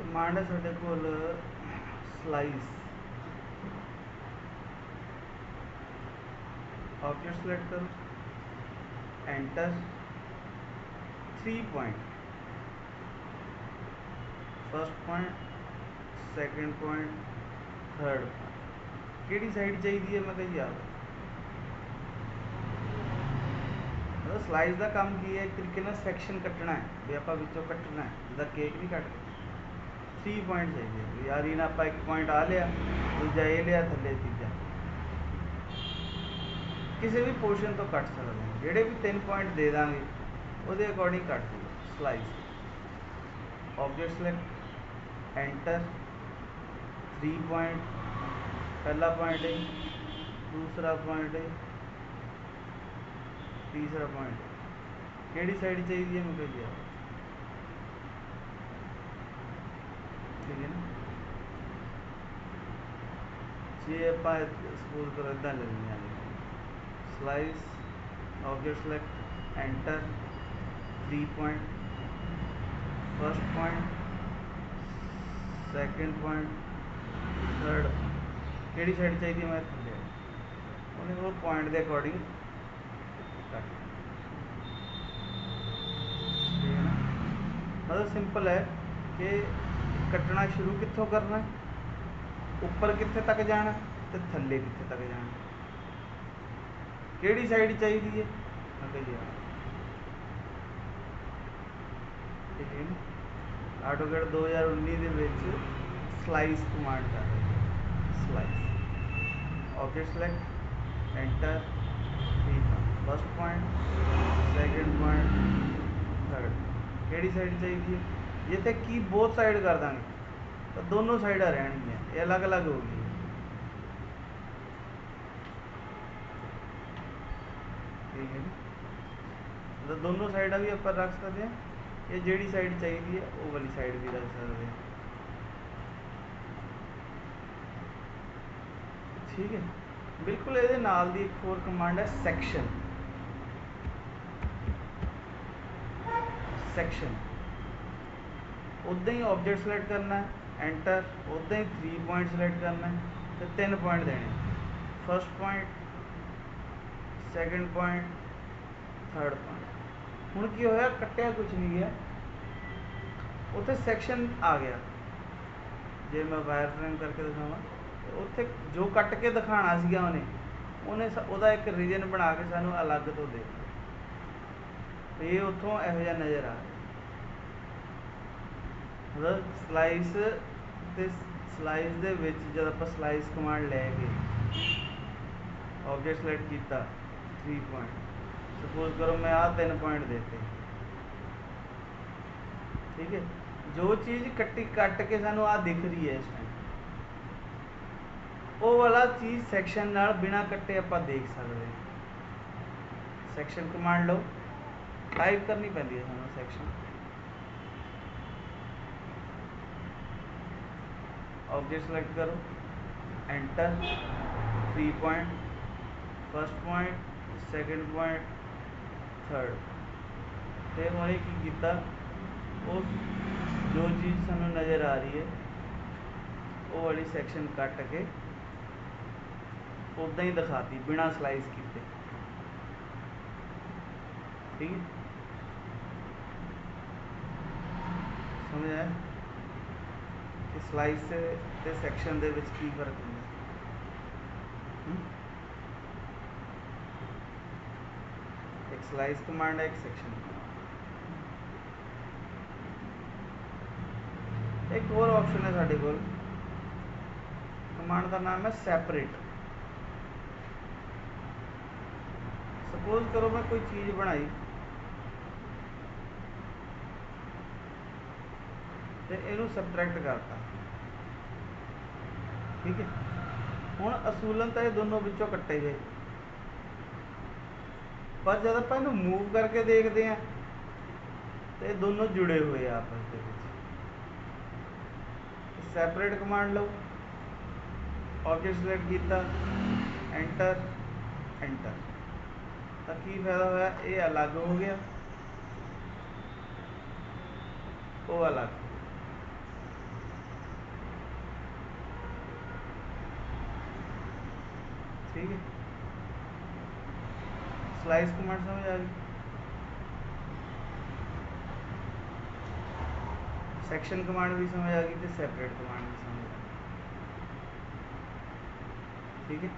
Command है साढ़े कोल स्लाइस ऑब्जेक्ट सिलेक्ट करो enter 3 point first point second point third point किहड़ी साइड चाहिए मैं कही याद मतलब स्लाइस का काम की है एक तरीके ना सैक्शन कटना है भी आप विचों कटना है जिदा केक नहीं कट 3 पॉइंट चाहिए यार इन्हें आप एक पॉइंट आ लिया दूजा ये लिया थले तीजा किसी भी पोर्शन तो कट सकते हैं जेडे भी 3 पॉइंट दे देंगे वो अकॉर्डिंग कट दूँगा slice object select enter 3 point पहला पॉइंट है दूसरा पॉइंट है तीसरा पॉइंट केड़ी साइड चाहिए मैं कही यार ठीक है ना जे आप सपोज करो इदा ले लेंगे slice object select enter 3 point first point second point third केड़ी साइड चाहिए मैं थले उन्हें वो पॉइंट के अकॉर्डिंग कट ठीक है ना मतलब सिंपल है कि कटना शुरू कितों करना ऊपर कितने तक जाना तो थले कितने तक जाना केड़ी साइड चाहिए मैं कही ठीक है ना AutoCAD 2019 स्लाइस कमांड कर रही है slice object select enter 3 first point second point third केड़ी साइड चाहिए ये तो की बोथ साइड कर देंगे तो दोनों साइडा रहनियाँ ये अलग अलग होगी ठीक है तो दोनों साइडा भी आप रख सकते हैं ये जेड़ी साइड चाहिए है वो वाली साइड भी रख सकते हैं ठीक है बिल्कुल ये नाल दी एक होर कमांड है सैक्शन सैक्शन उदा ही ऑब्जेक्ट सिलेक्ट करना है एंटर उदा ही 3 पॉइंट सिलेक्ट करना है तो 3 पॉइंट देने first point second point third point हुण की होया कट्टिया कुछ नहीं गया उत्थे सैक्शन आ गया जे मैं वायर फ्रेम करके दिखावा तो उत्थे जो कट के दिखाना सीगा उन्हें उहदा एक रीजन बना के सानू अलग तो दे ये उत्थों इहो जिहा नज़र आ मतलब स्लाइस ते स्लाइस दे विच जद आप स्लाइस कमांड लैके ऑब्जेक्ट सिलेक्ट किया 3 पॉइंट सपोज करो मैं आ 3 पॉइंट देते ठीक है जो चीज़ कट्टी कट के सानू आ दिख रही है इस टाइम वो वाला चीज़ सैक्शन नाल बिना कट्टे आप देख सकते हैं सैक्शन कमांड लो टाइप करनी पैंदी है सानू सैक्शन ऑब्जेक्ट सेलेक्ट करो enter 3 point first point second point third तो उन्हें की किया उस जो चीज़ सानू नज़र आ रही है वो वाली सैक्शन कट के उदा ही दिखाती बिना स्लाइस किए ठीक है समझ आया कि स्लाइस ते सैक्शन दे विच की फर्क है एक स्लाइस कमांड है एक सैक्शन एक और ऑप्शन है साढ़े कोल कमांड का नाम है सैपरेट सपोज करो मैं कोई चीज़ बनाई तो इनू सबट्रैक्ट करता ठीक है हुण असूलन तो ये दोनों विचों कट्टे गए पर जब आप इनू मूव करके देखते हैं तो ये दोनों जुड़े हुए आपस के सैपरेट कमांड लो ऑब्जेक्ट सिलेक्ट किया एंटर एंटर तो की फायदा होया ये अलग हो गया वो अलग ठीक है, स्लाइस कमांड समझ आ गई। सेक्शन कमांड भी समझ आ गई, तो सेपरेट कमांड भी समझ आ गई। ठीक है।